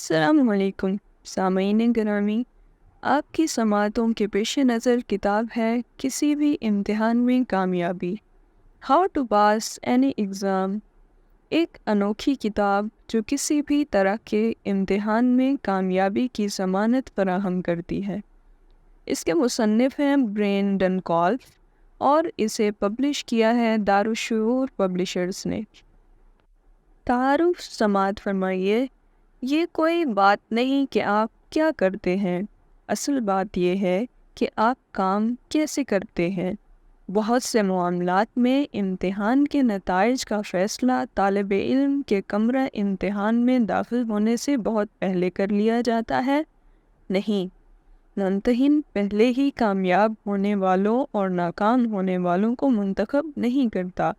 السلام علیکم سامعین گرامی، آپ کی سماعتوں کے پیش نظر کتاب ہے کسی بھی امتحان میں کامیابی، how to pass any exam. ایک انوکھی کتاب جو کسی بھی طرح کے امتحان میں کامیابی کی ضمانت فراہم کرتی ہے۔ اس کے مصنف ہیں برین ڈنکالف اور اسے پبلش کیا ہے دارالشعور پبلشرز نے۔ تعارف سماعت فرمائیے۔ یہ کوئی بات نہیں کہ آپ کیا کرتے ہیں، اصل بات یہ ہے کہ آپ کام کیسے کرتے ہیں۔ بہت سے معاملات میں امتحان کے نتائج کا فیصلہ طالب علم کے کمرہ امتحان میں داخل ہونے سے بہت پہلے کر لیا جاتا ہے۔ نہیں، ممتحن پہلے ہی کامیاب ہونے والوں اور ناکام ہونے والوں کو منتخب نہیں کرتا،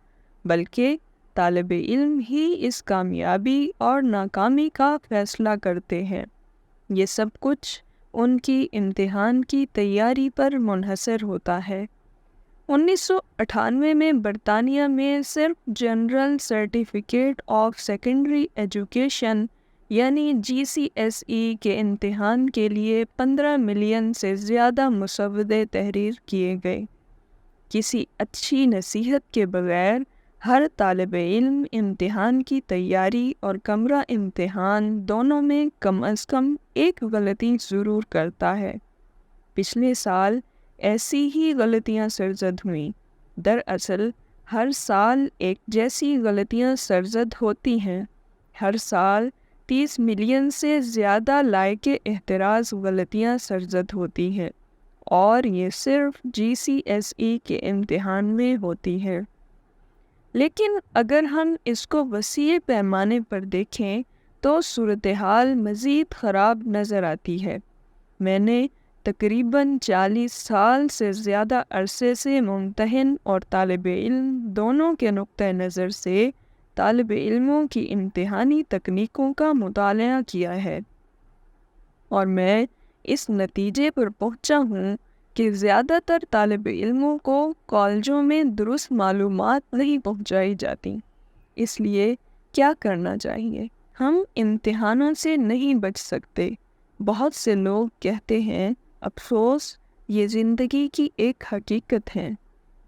بلکہ طالب علم ہی اس کامیابی اور ناکامی کا فیصلہ کرتے ہیں۔ یہ سب کچھ ان کی امتحان کی تیاری پر منحصر ہوتا ہے۔ 1998 میں برطانیہ میں صرف general certificate of secondary education یعنی GCSE کے امتحان کے لیے 15 ملین سے زیادہ مسودے تحریر کیے گئے۔ کسی اچھی نصیحت کے بغیر ہر طالب علم امتحان کی تیاری اور کمرہ امتحان دونوں میں کم از کم ایک غلطی ضرور کرتا ہے۔ پچھلے سال ایسی ہی غلطیاں سرزد ہوئیں۔ دراصل ہر سال ایک جیسی غلطیاں سرزد ہوتی ہیں۔ ہر سال 30 ملین سے زیادہ لائق احتراز غلطیاں سرزد ہوتی ہیں، اور یہ صرف GCSE کے امتحان میں ہوتی ہے۔ لیکن اگر ہم اس کو وسیع پیمانے پر دیکھیں تو صورتحال مزید خراب نظر آتی ہے۔ میں نے تقریباً 40 سال سے زیادہ عرصے سے ممتحن اور طالب علم دونوں کے نقطہ نظر سے طالب علموں کی امتحانی تکنیکوں کا مطالعہ کیا ہے، اور میں اس نتیجے پر پہنچا ہوں کہ زیادہ تر طالب علموں کو کالجوں میں درست معلومات نہیں پہنچائی جاتی۔ اس لیے کیا کرنا چاہیے؟ ہم امتحانوں سے نہیں بچ سکتے۔ بہت سے لوگ کہتے ہیں، افسوس، یہ زندگی کی ایک حقیقت ہے۔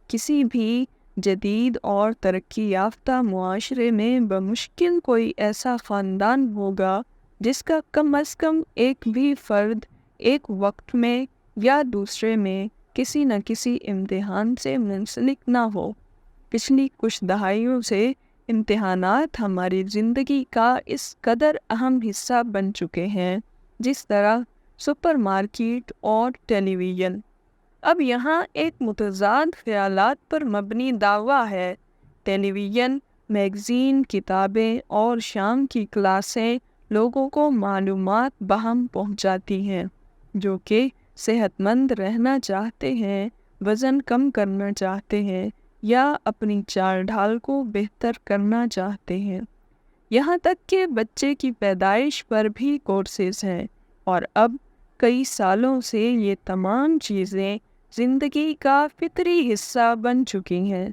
کسی بھی جدید اور ترقی یافتہ معاشرے میں بمشکل کوئی ایسا خاندان ہوگا جس کا کم از کم ایک بھی فرد ایک وقت میں یا دوسرے میں کسی نہ کسی امتحان سے منسلک نہ ہو۔ پچھلی کچھ دہائیوں سے امتحانات ہماری زندگی کا اس قدر اہم حصہ بن چکے ہیں جس طرح سپر مارکیٹ اور ٹیلی ویژن۔ اب یہاں ایک متضاد خیالات پر مبنی دعویٰ ہے۔ ٹیلی ویژن، میگزین، کتابیں اور شام کی کلاسیں لوگوں کو معلومات بہم پہنچاتی ہیں۔ جو کہ صحت مند رہنا چاہتے ہیں، وزن کم کرنا چاہتے ہیں یا اپنی چال ڈھال کو بہتر کرنا چاہتے ہیں۔ یہاں تک کہ بچے کی پیدائش پر بھی کورسز ہیں، اور اب کئی سالوں سے یہ تمام چیزیں زندگی کا فطری حصہ بن چکی ہیں۔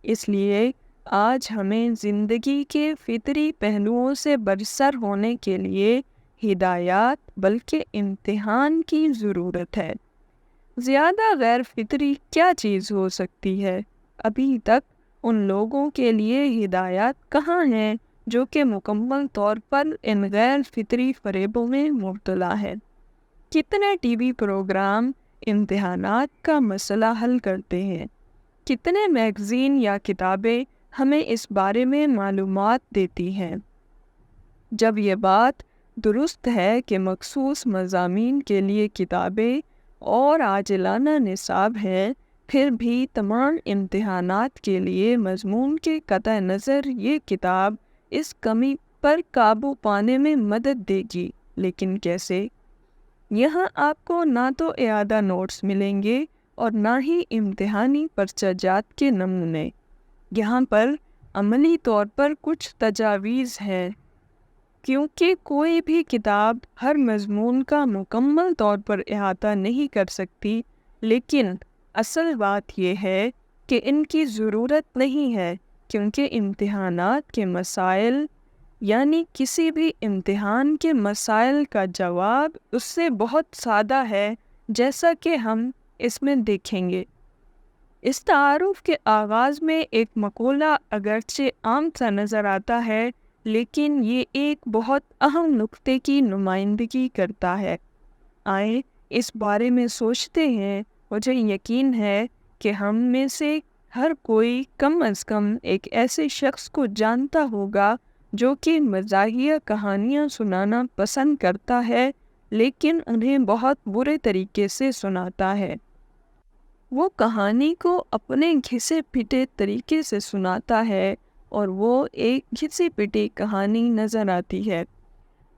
اس لیے آج ہمیں زندگی کے فطری پہلوؤں سے برسر ہونے کے لیے ہدایات بلکہ امتحان کی ضرورت ہے۔ زیادہ غیر فطری کیا چیز ہو سکتی ہے؟ ابھی تک ان لوگوں کے لیے ہدایات کہاں ہیں جو کہ مکمل طور پر ان غیر فطری فریبوں میں مبتلا ہے؟ کتنے ٹی وی پروگرام امتحانات کا مسئلہ حل کرتے ہیں؟ کتنے میگزین یا کتابیں ہمیں اس بارے میں معلومات دیتی ہیں؟ جب یہ بات درست ہے کہ مخصوص مضامین کے لیے کتابیں اور عاجلانہ نصاب ہیں، پھر بھی تمام امتحانات کے لیے مضمون کے قطع نظر یہ کتاب اس کمی پر قابو پانے میں مدد دے گی، لیکن کیسے؟ یہاں آپ کو نہ تو اعادہ نوٹس ملیں گے اور نہ ہی امتحانی پرچہ جات کے نمونے۔ یہاں پر عملی طور پر کچھ تجاویز ہیں، کیونکہ کوئی بھی کتاب ہر مضمون کا مکمل طور پر احاطہ نہیں کر سکتی، لیکن اصل بات یہ ہے کہ ان کی ضرورت نہیں ہے، کیونکہ امتحانات کے مسائل یعنی کسی بھی امتحان کے مسائل کا جواب اس سے بہت سادہ ہے، جیسا کہ ہم اس میں دیکھیں گے۔ اس تعارف کے آغاز میں ایک مقولہ اگرچہ عام سا نظر آتا ہے، لیکن یہ ایک بہت اہم نقطے کی نمائندگی کرتا ہے۔ آئیں اس بارے میں سوچتے ہیں۔ مجھے یقین ہے کہ ہم میں سے ہر کوئی کم از کم ایک ایسے شخص کو جانتا ہوگا جو کہ مزاحیہ کہانیاں سنانا پسند کرتا ہے، لیکن انہیں بہت برے طریقے سے سناتا ہے۔ وہ کہانی کو اپنے گھسے پٹے طریقے سے سناتا ہے اور وہ ایک گھسی پٹی کہانی نظر آتی ہے۔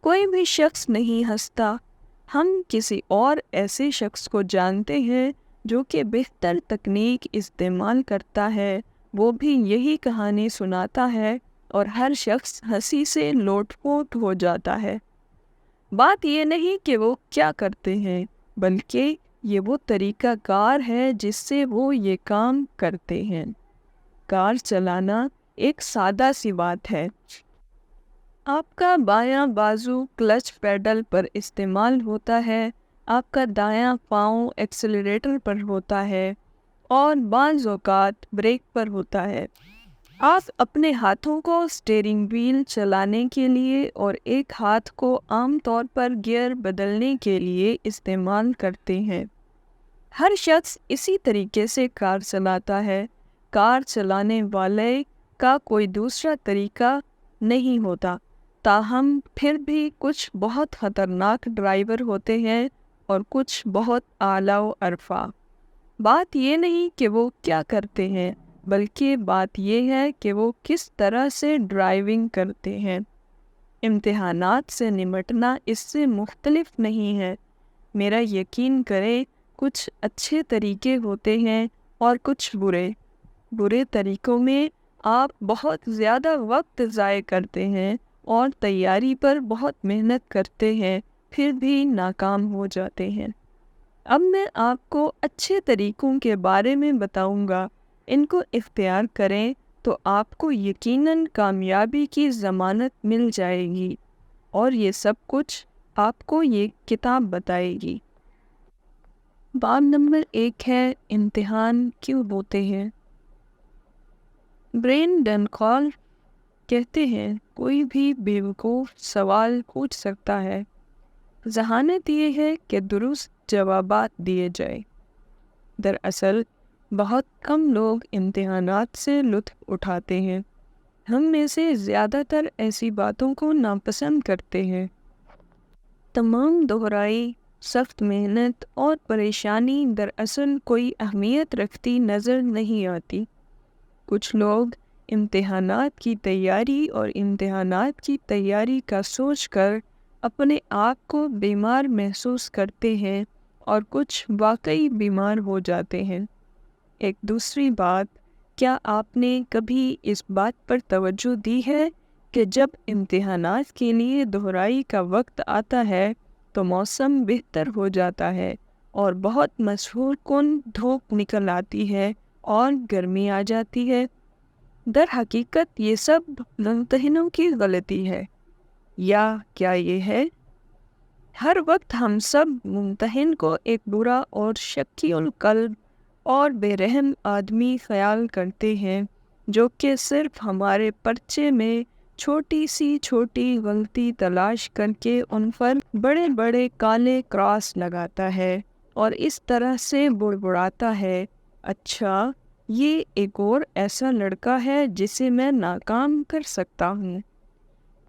کوئی بھی شخص نہیں ہنستا۔ ہم کسی اور ایسے شخص کو جانتے ہیں جو کہ بہتر تکنیک استعمال کرتا ہے، وہ بھی یہی کہانی سناتا ہے اور ہر شخص ہنسی سے لوٹ پوٹ ہو جاتا ہے۔ بات یہ نہیں کہ وہ کیا کرتے ہیں، بلکہ یہ وہ طریقہ کار ہے جس سے وہ یہ کام کرتے ہیں۔ کار چلانا ایک سادہ سی بات ہے۔ آپ کا بایاں بازو کلچ پیڈل پر استعمال ہوتا ہے، آپ کا دایاں پاؤں ایکسیلریٹر پر ہوتا ہے اور بعض اوقات بریک پر ہوتا ہے۔ آپ اپنے ہاتھوں کو اسٹیئرنگ وہیل چلانے کے لیے اور ایک ہاتھ کو عام طور پر گیئر بدلنے کے لیے استعمال کرتے ہیں۔ ہر شخص اسی طریقے سے کار چلاتا ہے۔ کار چلانے والے کا کوئی دوسرا طریقہ نہیں ہوتا، تاہم پھر بھی کچھ بہت خطرناک ڈرائیور ہوتے ہیں اور کچھ بہت اعلیٰ و عرفا۔ بات یہ نہیں کہ وہ کیا کرتے ہیں، بلکہ بات یہ ہے کہ وہ کس طرح سے ڈرائیونگ کرتے ہیں۔ امتحانات سے نمٹنا اس سے مختلف نہیں ہے۔ میرا یقین کریں، کچھ اچھے طریقے ہوتے ہیں اور کچھ برے۔ برے طریقوں میں آپ بہت زیادہ وقت ضائع کرتے ہیں اور تیاری پر بہت محنت کرتے ہیں، پھر بھی ناکام ہو جاتے ہیں۔ اب میں آپ کو اچھے طریقوں کے بارے میں بتاؤں گا۔ ان کو اختیار کریں تو آپ کو یقیناً کامیابی کی ضمانت مل جائے گی، اور یہ سب کچھ آپ کو یہ کتاب بتائے گی۔ باب نمبر 1 ہے امتحان کیوں ہوتے ہیں۔ برین ڈنکال کہتے ہیں، کوئی بھی بیوقوف سوال پوچھ سکتا ہے، ذہانت یہ ہے کہ درست جوابات دیے جائیں۔ دراصل بہت کم لوگ امتحانات سے لطف اٹھاتے ہیں۔ ہم میں سے زیادہ تر ایسی باتوں کو ناپسند کرتے ہیں۔ تمام دہرائی، سخت محنت اور پریشانی دراصل کوئی اہمیت رکھتی نظر نہیں آتی۔ کچھ لوگ امتحانات کی تیاری اور امتحانات کی تیاری کا سوچ کر اپنے آپ کو بیمار محسوس کرتے ہیں اور کچھ واقعی بیمار ہو جاتے ہیں۔ ایک دوسری بات، کیا آپ نے کبھی اس بات پر توجہ دی ہے کہ جب امتحانات کے لیے دہرائی کا وقت آتا ہے تو موسم بہتر ہو جاتا ہے اور بہت مسحور کن دھوپ نکل آتی ہے اور گرمی آ جاتی ہے؟ در حقیقت یہ سب ممتحنوں کی غلطی ہے، یا کیا یہ ہے؟ ہر وقت ہم سب ممتحن کو ایک برا اور شکی القلب اور بے رحم آدمی خیال کرتے ہیں، جو کہ صرف ہمارے پرچے میں چھوٹی غلطی تلاش کر کے ان پر بڑے بڑے کالے کراس لگاتا ہے اور اس طرح سے بڑبڑاتا ہے، اچھا یہ ایک اور ایسا لڑکا ہے جسے میں ناکام کر سکتا ہوں۔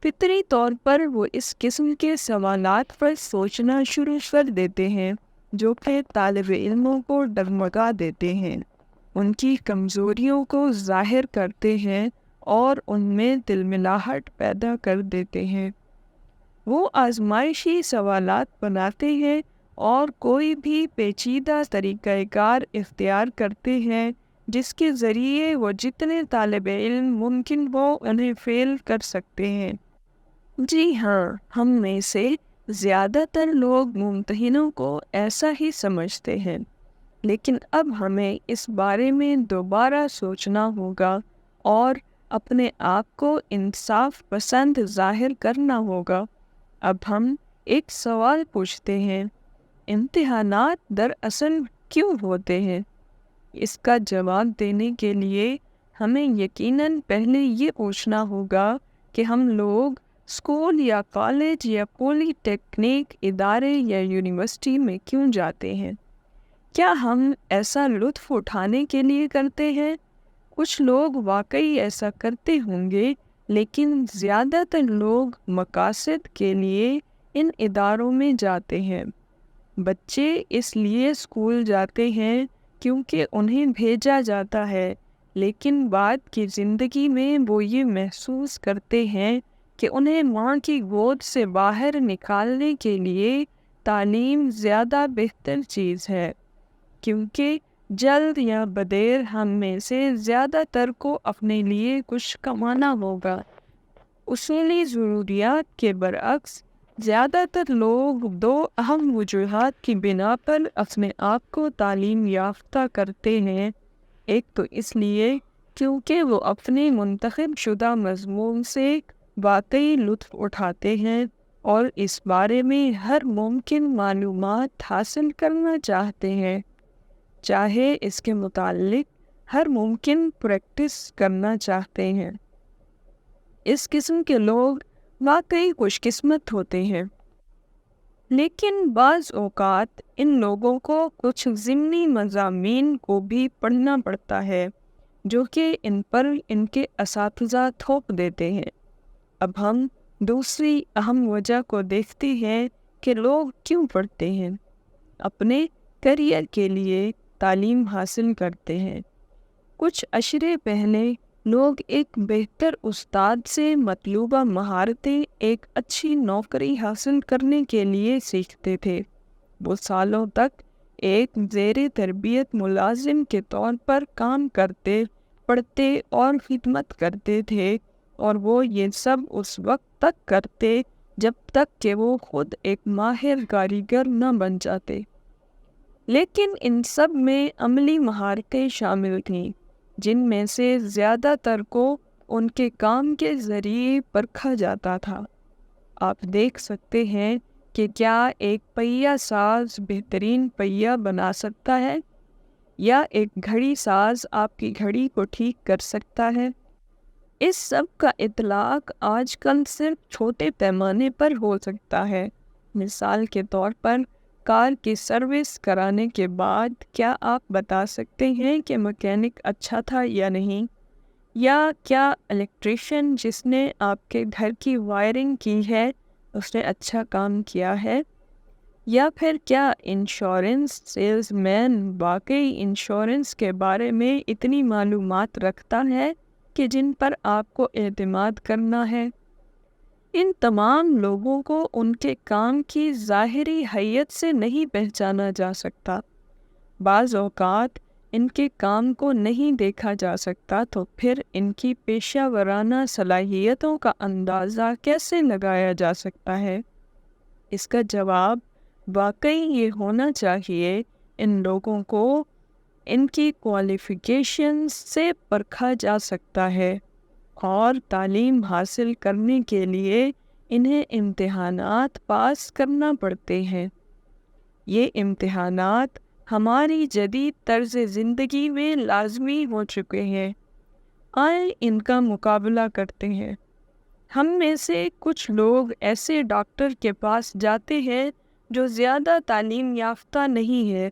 فطری طور پر وہ اس قسم کے سوالات پر سوچنا شروع کر دیتے ہیں، جو کہ طالب علموں کو ڈگمگا دیتے ہیں، ان کی کمزوریوں کو ظاہر کرتے ہیں اور ان میں تلملاہٹ پیدا کر دیتے ہیں۔ وہ آزمائشی سوالات بناتے ہیں اور کوئی بھی پیچیدہ طریقہ کار اختیار کرتے ہیں جس کے ذریعے وہ جتنے طالب علم ممکن ہو انہیں فیل کر سکتے ہیں۔ جی ہاں، ہم میں سے زیادہ تر لوگ ممتحنوں کو ایسا ہی سمجھتے ہیں، لیکن اب ہمیں اس بارے میں دوبارہ سوچنا ہوگا اور اپنے آپ کو انصاف پسند ظاہر کرنا ہوگا۔ اب ہم ایک سوال پوچھتے ہیں، امتحانات دراصل کیوں ہوتے ہیں؟ اس کا جواب دینے کے لیے ہمیں یقیناً پہلے یہ پوچھنا ہوگا کہ ہم لوگ اسکول یا کالج یا پولی ٹیکنیک ادارے یا یونیورسٹی میں کیوں جاتے ہیں؟ کیا ہم ایسا لطف اٹھانے کے لیے کرتے ہیں؟ کچھ لوگ واقعی ایسا کرتے ہوں گے، لیکن زیادہ تر لوگ مقاصد کے لیے ان اداروں میں جاتے ہیں۔ بچے اس لیے اسکول جاتے ہیں کیونکہ انہیں بھیجا جاتا ہے، لیکن بعد کی زندگی میں وہ یہ محسوس کرتے ہیں کہ انہیں ماں کی گود سے باہر نکالنے کے لیے تعلیم زیادہ بہتر چیز ہے، کیونکہ جلد یا بدیر ہم میں سے زیادہ تر کو اپنے لیے کچھ کمانا ہوگا۔ اصولی ضروریات کے برعکس زیادہ تر لوگ دو اہم وجوہات کی بنا پر اپنے آپ کو تعلیم یافتہ کرتے ہیں۔ ایک تو اس لیے کیونکہ وہ اپنے منتخب شدہ مضمون سے واقعی لطف اٹھاتے ہیں اور اس بارے میں ہر ممکن معلومات حاصل کرنا چاہتے ہیں، چاہے اس کے متعلق ہر ممکن پریکٹس کرنا چاہتے ہیں۔ اس قسم کے لوگ واقعی خوش قسمت ہوتے ہیں، لیکن بعض اوقات ان لوگوں کو کچھ ضمنی مضامین کو بھی پڑھنا پڑتا ہے جو کہ ان پر ان کے اساتذہ تھوپ دیتے ہیں۔ اب ہم دوسری اہم وجہ کو دیکھتے ہیں کہ لوگ کیوں پڑھتے ہیں۔ اپنے کیریئر کے لیے تعلیم حاصل کرتے ہیں۔ کچھ عشرے پہلے لوگ ایک بہتر استاد سے مطلوبہ مہارتیں ایک اچھی نوکری حاصل کرنے کے لیے سیکھتے تھے۔ وہ سالوں تک ایک زیر تربیت ملازم کے طور پر کام کرتے، پڑھتے اور خدمت کرتے تھے، اور وہ یہ سب اس وقت تک کرتے جب تک کہ وہ خود ایک ماہر کاریگر نہ بن جاتے۔ لیکن ان سب میں عملی مہارتیں شامل تھیں، جن میں سے زیادہ تر کو ان کے کام کے ذریعے پرکھا جاتا تھا۔ آپ دیکھ سکتے ہیں کہ کیا ایک پہیہ ساز بہترین پہیہ بنا سکتا ہے، یا ایک گھڑی ساز آپ کی گھڑی کو ٹھیک کر سکتا ہے۔ اس سب کا اطلاق آج کل صرف چھوٹے پیمانے پر ہو سکتا ہے۔ مثال کے طور پر کار کی سروس کرانے کے بعد کیا آپ بتا سکتے ہیں کہ مکینک اچھا تھا یا نہیں؟ یا کیا الیکٹریشین جس نے آپ کے گھر کی وائرنگ کی ہے اس نے اچھا کام کیا ہے؟ یا پھر کیا انشورنس سیلز مین واقعی انشورنس کے بارے میں اتنی معلومات رکھتا ہے کہ جن پر آپ کو اعتماد کرنا ہے؟ ان تمام لوگوں کو ان کے کام کی ظاہری حیت سے نہیں پہچانا جا سکتا۔ بعض اوقات ان کے کام کو نہیں دیکھا جا سکتا، تو پھر ان کی پیشہ ورانہ صلاحیتوں کا اندازہ کیسے لگایا جا سکتا ہے؟ اس کا جواب واقعی یہ ہونا چاہیے، ان لوگوں کو ان کی کوالیفیکیشنز سے پرکھا جا سکتا ہے، اور تعلیم حاصل کرنے کے لیے انہیں امتحانات پاس کرنا پڑتے ہیں۔ یہ امتحانات ہماری جدید طرز زندگی میں لازمی ہو چکے ہیں۔ آئیں ان کا مقابلہ کرتے ہیں۔ ہم میں سے کچھ لوگ ایسے ڈاکٹر کے پاس جاتے ہیں جو زیادہ تعلیم یافتہ نہیں ہے۔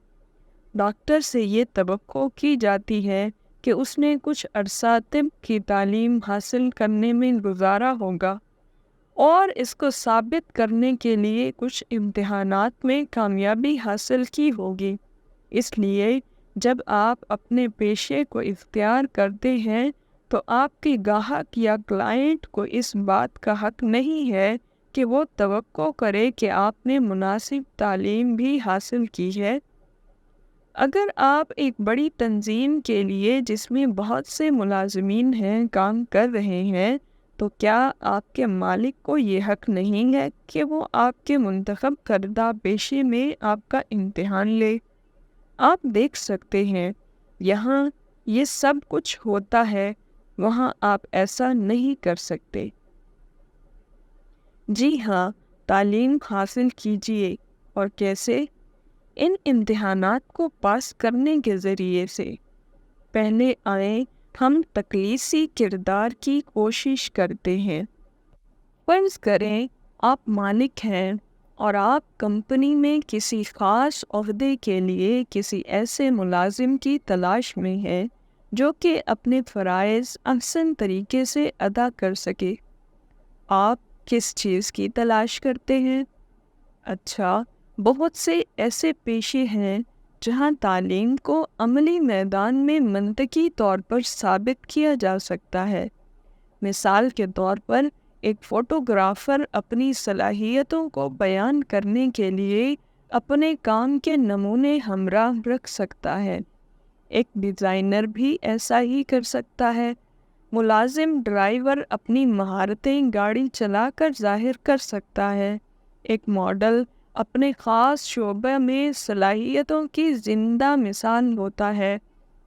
ڈاکٹر سے یہ توقع کی جاتی ہے کہ اس نے کچھ عرصہ طب کی تعلیم حاصل کرنے میں گزارا ہوگا، اور اس کو ثابت کرنے کے لیے کچھ امتحانات میں کامیابی حاصل کی ہوگی۔ اس لیے جب آپ اپنے پیشے کو اختیار کرتے ہیں تو آپ کے گاہک یا کلائنٹ کو اس بات کا حق نہیں ہے کہ وہ توقع کرے کہ آپ نے مناسب تعلیم بھی حاصل کی ہے۔ اگر آپ ایک بڑی تنظیم کے لیے جس میں بہت سے ملازمین ہیں کام کر رہے ہیں، تو کیا آپ کے مالک کو یہ حق نہیں ہے کہ وہ آپ کے منتخب کردہ پیشے میں آپ کا امتحان لے؟ آپ دیکھ سکتے ہیں یہاں یہ سب کچھ ہوتا ہے وہاں آپ ایسا نہیں کر سکتے۔ جی ہاں، تعلیم حاصل کیجیے۔ اور کیسے؟ ان امتحانات کو پاس کرنے کے ذریعے سے۔ پہلے آئیں ہم تخلیقی کردار کی کوشش کرتے ہیں۔ فرض کریں آپ مالک ہیں اور آپ کمپنی میں کسی خاص عہدے کے لیے کسی ایسے ملازم کی تلاش میں ہیں جو کہ اپنے فرائض احسن طریقے سے ادا کر سکے۔ آپ کس چیز کی تلاش کرتے ہیں؟ اچھا، بہت سے ایسے پیشے ہیں جہاں تعلیم کو عملی میدان میں منطقی طور پر ثابت کیا جا سکتا ہے۔ مثال کے طور پر ایک فوٹوگرافر اپنی صلاحیتوں کو بیان کرنے کے لیے اپنے کام کے نمونے ہمراہ رکھ سکتا ہے۔ ایک ڈیزائنر بھی ایسا ہی کر سکتا ہے۔ ملازم ڈرائیور اپنی مہارتیں گاڑی چلا کر ظاہر کر سکتا ہے۔ ایک ماڈل اپنے خاص شعبہ میں صلاحیتوں کی زندہ مثال ہوتا ہے،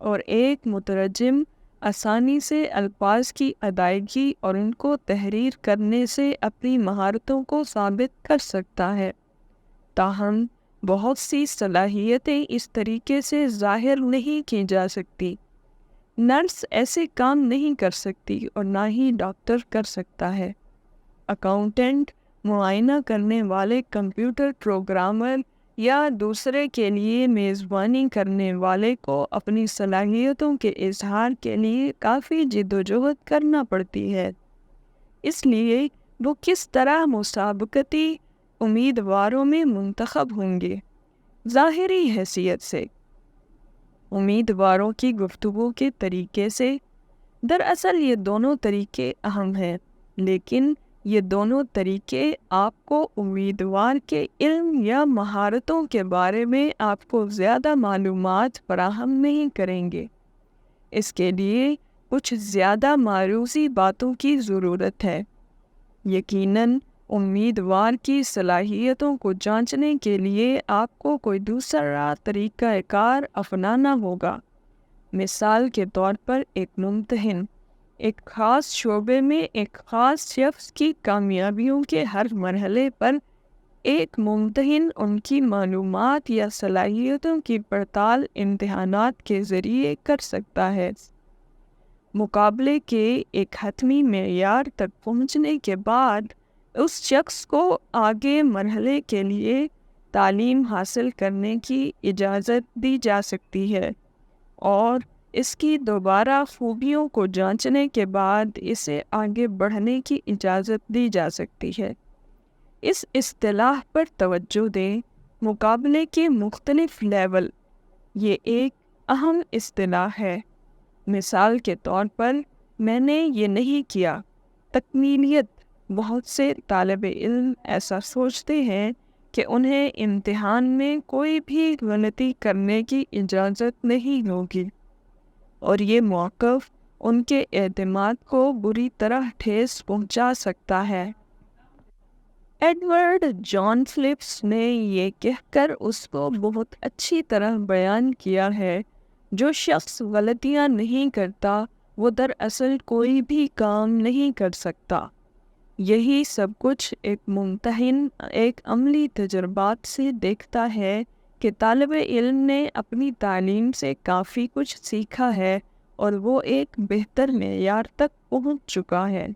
اور ایک مترجم آسانی سے الفاظ کی ادائیگی اور ان کو تحریر کرنے سے اپنی مہارتوں کو ثابت کر سکتا ہے۔ تاہم بہت سی صلاحیتیں اس طریقے سے ظاہر نہیں کی جا سکتی۔ نرس ایسے کام نہیں کر سکتی اور نہ ہی ڈاکٹر کر سکتا ہے۔ اکاؤنٹنٹ معائنہ کرنے والے کمپیوٹر پروگرامر یا دوسرے کے لیے میزبانی کرنے والے کو اپنی صلاحیتوں کے اظہار کے لیے کافی جدوجہد کرنا پڑتی ہے۔ اس لیے وہ کس طرح مسابقتی امیدواروں میں منتخب ہوں گے؟ ظاہری حیثیت سے، امیدواروں کی گفتگو کے طریقے سے۔ دراصل یہ دونوں طریقے اہم ہیں، لیکن یہ دونوں طریقے آپ کو امیدوار کے علم یا مہارتوں کے بارے میں آپ کو زیادہ معلومات فراہم نہیں کریں گے۔ اس کے لیے کچھ زیادہ معروضی باتوں کی ضرورت ہے۔ یقیناً امیدوار کی صلاحیتوں کو جانچنے کے لیے آپ کو کوئی دوسرا طریقہ کار اپنانا ہوگا۔ مثال کے طور پر ایک ممتحن ایک خاص شعبے میں ایک خاص شخص کی کامیابیوں کے ہر مرحلے پر ایک ممتحن ان کی معلومات یا صلاحیتوں کی پڑتال امتحانات کے ذریعے کر سکتا ہے۔ مقابلے کے ایک حتمی معیار تک پہنچنے کے بعد اس شخص کو آگے مرحلے کے لیے تعلیم حاصل کرنے کی اجازت دی جا سکتی ہے، اور اس کی دوبارہ خوبیوں کو جانچنے کے بعد اسے آگے بڑھنے کی اجازت دی جا سکتی ہے۔ اس اصطلاح پر توجہ دیں، مقابلے کے مختلف لیول۔ یہ ایک اہم اصطلاح ہے۔ مثال کے طور پر، میں نے یہ نہیں کیا۔ تکمیلیت۔ بہت سے طالب علم ایسا سوچتے ہیں کہ انہیں امتحان میں کوئی بھی غلطی کرنے کی اجازت نہیں ہوگی، اور یہ موقف ان کے اعتماد کو بری طرح ٹھیس پہنچا سکتا ہے۔ ایڈورڈ جان فلپس نے یہ کہہ کر اس کو بہت اچھی طرح بیان کیا ہے، جو شخص غلطیاں نہیں کرتا وہ دراصل کوئی بھی کام نہیں کر سکتا۔ یہی سب کچھ ایک ممتحن ایک عملی تجربات سے دیکھتا ہے کہ طالب علم نے اپنی تعلیم سے کافی کچھ سیکھا ہے اور وہ ایک بہتر معیار تک پہنچ چکا ہے۔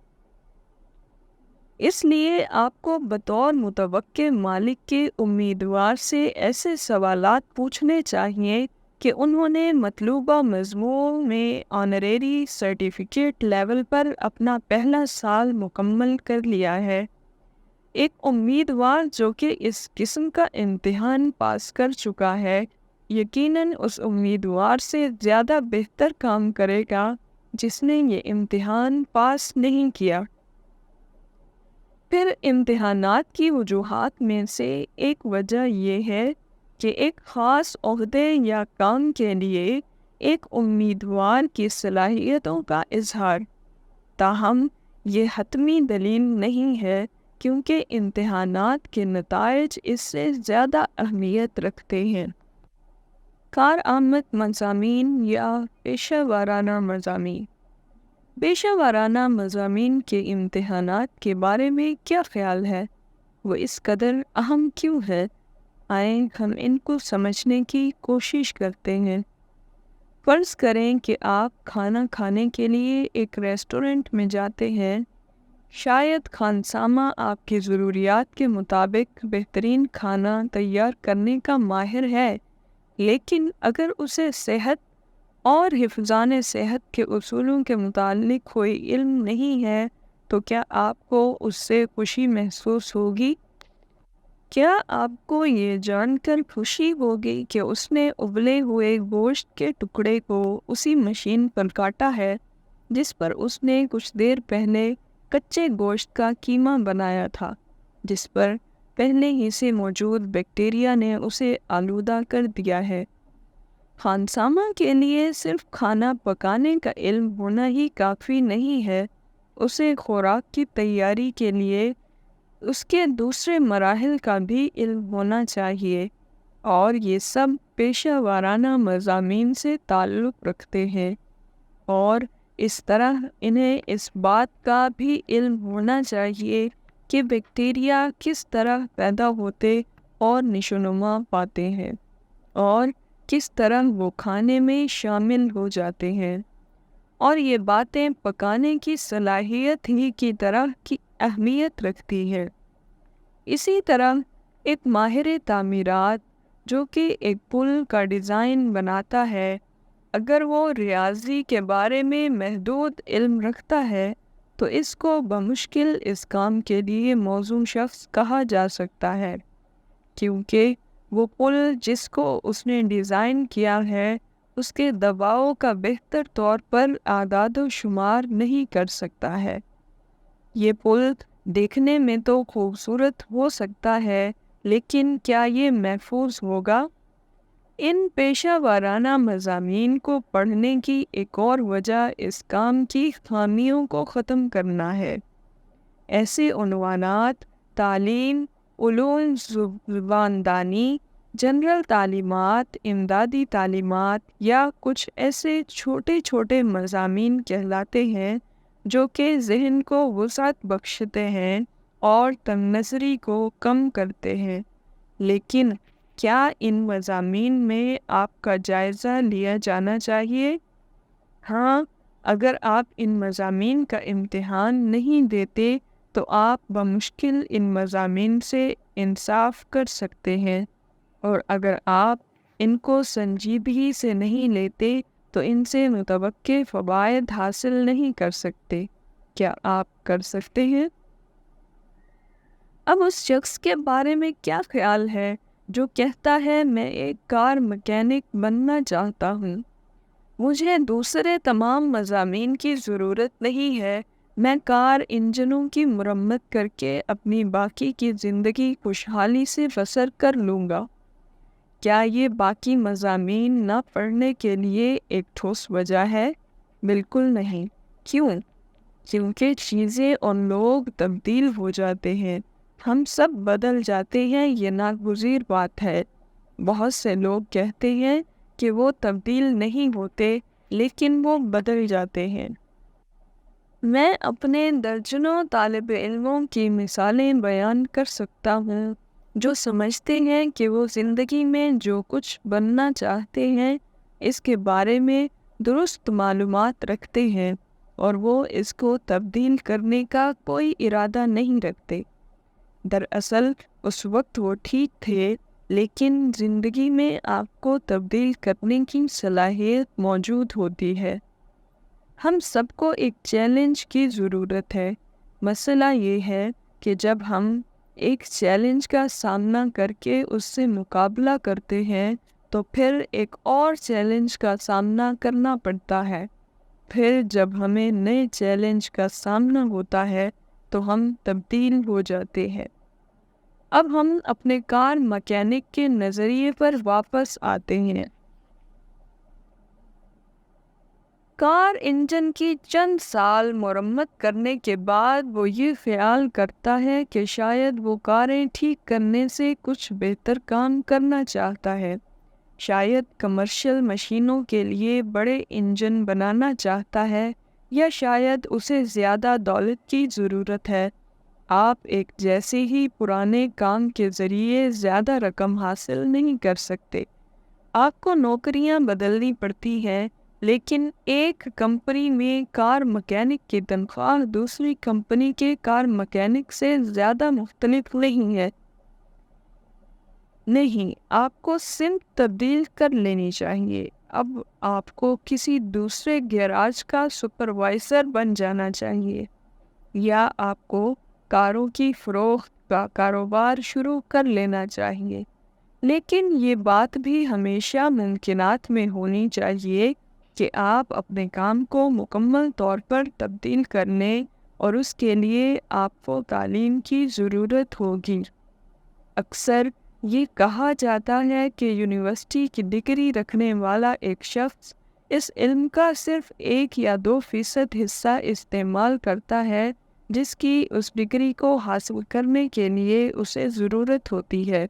اس لیے آپ کو بطور متوقع مالک کے امیدوار سے ایسے سوالات پوچھنے چاہیے کہ انہوں نے مطلوبہ مضمون میں آنریری سرٹیفکیٹ لیول پر اپنا پہلا سال مکمل کر لیا ہے۔ ایک امیدوار جو کہ اس قسم کا امتحان پاس کر چکا ہے، یقیناً اس امیدوار سے زیادہ بہتر کام کرے گا جس نے یہ امتحان پاس نہیں کیا۔ پھر امتحانات کی وجوہات میں سے ایک وجہ یہ ہے کہ ایک خاص عہدے یا کام کے لیے ایک امیدوار کی صلاحیتوں کا اظہار، تاہم یہ حتمی دلیل نہیں ہے کیونکہ امتحانات کے نتائج اس سے زیادہ اہمیت رکھتے ہیں۔ کارآمد مضامین یا پیشہ ورانہ مضامین۔ پیشہ ورانہ مضامین کے امتحانات کے بارے میں کیا خیال ہے؟ وہ اس قدر اہم کیوں ہے؟ آئیں ہم ان کو سمجھنے کی کوشش کرتے ہیں۔ فرض کریں کہ آپ کھانا کھانے کے لیے ایک ریسٹورنٹ میں جاتے ہیں۔ شاید خانسامہ آپ کی ضروریات کے مطابق بہترین کھانا تیار کرنے کا ماہر ہے، لیکن اگر اسے صحت اور حفظان صحت کے اصولوں کے متعلق کوئی علم نہیں ہے تو کیا آپ کو اس سے خوشی محسوس ہوگی؟ کیا آپ کو یہ جان کر خوشی ہوگی کہ اس نے ابلے ہوئے گوشت کے ٹکڑے کو اسی مشین پر کاٹا ہے جس پر اس نے کچھ دیر پہلے کچے گوشت کا کیما بنایا تھا، جس پر پہلے ہی سے موجود بیکٹیریا نے اسے آلودہ کر دیا ہے؟ خانسامہ کے لیے صرف کھانا پکانے کا علم ہونا ہی کافی نہیں ہے، اسے خوراک کی تیاری کے لیے اس کے دوسرے مراحل کا بھی علم ہونا چاہیے، اور یہ سب پیشہ ورانہ مضامین سے تعلق رکھتے ہیں، اور اس طرح انہیں اس بات کا بھی علم ہونا چاہیے کہ بیکٹیریا کس طرح پیدا ہوتے اور نشوونما پاتے ہیں اور کس طرح وہ کھانے میں شامل ہو جاتے ہیں، اور یہ باتیں پکانے کی صلاحیت ہی کی طرح کی اہمیت رکھتی ہے۔ اسی طرح ایک ماہر تعمیرات جو کہ ایک پل کا ڈیزائن بناتا ہے، اگر وہ ریاضی کے بارے میں محدود علم رکھتا ہے تو اس کو بمشکل اس کام کے لیے موزوں شخص کہا جا سکتا ہے، کیونکہ وہ پل جس کو اس نے ڈیزائن کیا ہے اس کے دباؤ کا بہتر طور پر اعداد و شمار نہیں کر سکتا ہے۔ یہ پل دیکھنے میں تو خوبصورت ہو سکتا ہے، لیکن کیا یہ محفوظ ہوگا؟ ان پیشہ ورانہ مضامین کو پڑھنے کی ایک اور وجہ اس کام کی خامیوں کو ختم کرنا ہے۔ ایسے عنوانات تعلیم، علوم زباندانی، جنرل تعلیمات، امدادی تعلیمات یا کچھ ایسے چھوٹے چھوٹے مضامین کہلاتے ہیں جو کہ ذہن کو وسعت بخشتے ہیں اور تنگ نظری کو کم کرتے ہیں، لیکن کیا ان مضامین میں آپ کا جائزہ لیا جانا چاہیے؟ ہاں، اگر آپ ان مضامین کا امتحان نہیں دیتے تو آپ بمشکل ان مضامین سے انصاف کر سکتے ہیں، اور اگر آپ ان کو سنجیدگی سے نہیں لیتے تو ان سے متوقع فوائد حاصل نہیں کر سکتے۔ کیا آپ کر سکتے ہیں؟ اب اس شخص کے بارے میں کیا خیال ہے جو کہتا ہے میں ایک کار مکینک بننا چاہتا ہوں، مجھے دوسرے تمام مضامین کی ضرورت نہیں ہے، میں کار انجنوں کی مرمت کر کے اپنی باقی کی زندگی خوشحالی سے بسر کر لوں گا؟ کیا یہ باقی مضامین نہ پڑھنے کے لیے ایک ٹھوس وجہ ہے؟ بالکل نہیں۔ کیوں؟ کیونکہ چیزیں اور لوگ تبدیل ہو جاتے ہیں، ہم سب بدل جاتے ہیں، یہ ناگزیر بات ہے۔ بہت سے لوگ کہتے ہیں کہ وہ تبدیل نہیں ہوتے، لیکن وہ بدل جاتے ہیں۔ میں اپنے درجنوں طالب علموں کی مثالیں بیان کر سکتا ہوں جو سمجھتے ہیں کہ وہ زندگی میں جو کچھ بننا چاہتے ہیں اس کے بارے میں درست معلومات رکھتے ہیں، اور وہ اس کو تبدیل کرنے کا کوئی ارادہ نہیں رکھتے۔ دراصل اس وقت وہ ٹھیک تھے، لیکن زندگی میں آپ کو تبدیل کرنے کی صلاحیت موجود ہوتی ہے۔ ہم سب کو ایک چیلنج کی ضرورت ہے۔ مسئلہ یہ ہے کہ جب ہم ایک چیلنج کا سامنا کر کے اس سے مقابلہ کرتے ہیں تو پھر ایک اور چیلنج کا سامنا کرنا پڑتا ہے، پھر جب ہمیں نئے چیلنج کا سامنا ہوتا ہے تو ہم تبدیل ہو جاتے ہیں۔ اب ہم اپنے کار مکینک کے نظریے پر واپس آتے ہیں۔ کار انجن کی چند سال مرمت کرنے کے بعد وہ یہ خیال کرتا ہے کہ شاید وہ کاریں ٹھیک کرنے سے کچھ بہتر کام کرنا چاہتا ہے، شاید کمرشل مشینوں کے لیے بڑے انجن بنانا چاہتا ہے، یا شاید اسے زیادہ دولت کی ضرورت ہے۔ آپ ایک جیسے ہی پرانے کام کے ذریعے زیادہ رقم حاصل نہیں کر سکتے۔ آپ کو نوکریاں بدلنی پڑتی ہیں، لیکن ایک کمپنی میں کار مکینک کی تنخواہ دوسری کمپنی کے کار مکینک سے زیادہ مختلف نہیں ہے۔ نہیں، آپ کو سمت تبدیل کر لینی چاہیے۔ اب آپ کو کسی دوسرے گیراج کا سپروائزر بن جانا چاہیے، یا آپ کو کاروں کی فروخت کا کاروبار شروع کر لینا چاہیے۔ لیکن یہ بات بھی ہمیشہ ممکنات میں ہونی چاہیے کہ آپ اپنے کام کو مکمل طور پر تبدیل کرنے، اور اس کے لیے آپ کو تعلیم کی ضرورت ہوگی۔ اکثر یہ کہا جاتا ہے کہ یونیورسٹی کی ڈگری رکھنے والا ایک شخص اس علم کا صرف 1 یا 2% حصہ استعمال کرتا ہے جس کی اس ڈگری کو حاصل کرنے کے لیے اسے ضرورت ہوتی ہے۔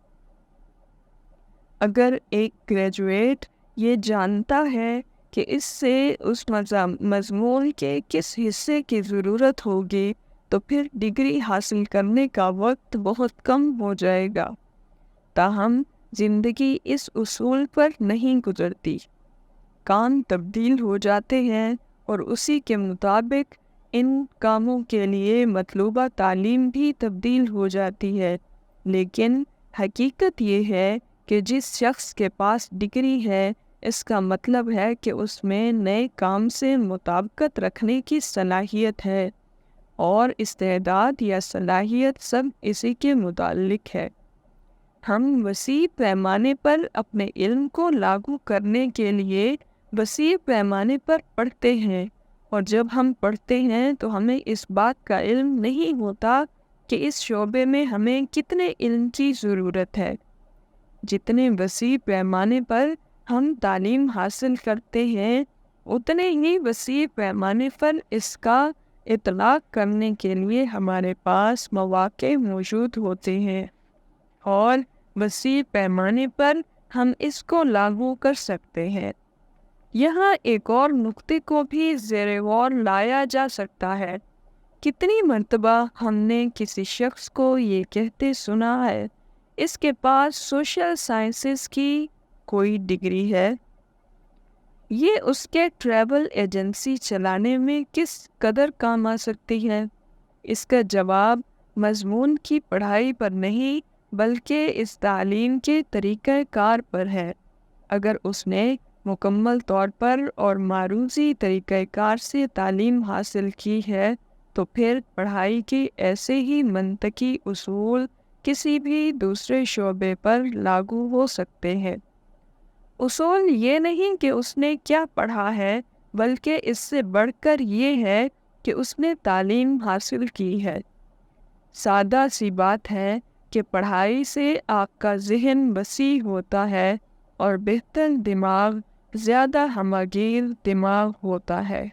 اگر ایک گریجویٹ یہ جانتا ہے کہ اس سے اس مضمون کے کس حصے کی ضرورت ہوگی، تو پھر ڈگری حاصل کرنے کا وقت بہت کم ہو جائے گا۔ تاہم زندگی اس اصول پر نہیں گزرتی۔ کام تبدیل ہو جاتے ہیں، اور اسی کے مطابق ان کاموں کے لیے مطلوبہ تعلیم بھی تبدیل ہو جاتی ہے۔ لیکن حقیقت یہ ہے کہ جس شخص کے پاس ڈگری ہے، اس کا مطلب ہے کہ اس میں نئے کام سے مطابقت رکھنے کی صلاحیت ہے، اور استعداد یا صلاحیت سب اسی کے متعلق ہے۔ ہم وسیع پیمانے پر اپنے علم کو لاگو کرنے کے لیے وسیع پیمانے پر پڑھتے ہیں، اور جب ہم پڑھتے ہیں تو ہمیں اس بات کا علم نہیں ہوتا کہ اس شعبے میں ہمیں کتنے علم کی ضرورت ہے۔ جتنے وسیع پیمانے پر ہم تعلیم حاصل کرتے ہیں، اتنے ہی وسیع پیمانے پر اس کا اطلاق کرنے کے لیے ہمارے پاس مواقع موجود ہوتے ہیں، اور وسیع پیمانے پر ہم اس کو لاگو کر سکتے ہیں۔ یہاں ایک اور نقطے کو بھی زیر غور لایا جا سکتا ہے۔ کتنی مرتبہ ہم نے کسی شخص کو یہ کہتے سنا ہے، اس کے پاس سوشل سائنسز کی کوئی ڈگری ہے، یہ اس کے ٹریول ایجنسی چلانے میں کس قدر کام آ سکتی ہے؟ اس کا جواب مضمون کی پڑھائی پر نہیں، بلکہ اس تعلیم کے طریقہ کار پر ہے۔ اگر اس نے مکمل طور پر اور معروضی طریقہ کار سے تعلیم حاصل کی ہے، تو پھر پڑھائی کے ایسے ہی منطقی اصول کسی بھی دوسرے شعبے پر لاگو ہو سکتے ہیں۔ اصول یہ نہیں کہ اس نے کیا پڑھا ہے، بلکہ اس سے بڑھ کر یہ ہے کہ اس نے تعلیم حاصل کی ہے۔ سادہ سی بات ہے کہ پڑھائی سے آپ کا ذہن وسیع ہوتا ہے، اور بہتر دماغ زیادہ ہمہ گیر دماغ ہوتا ہے۔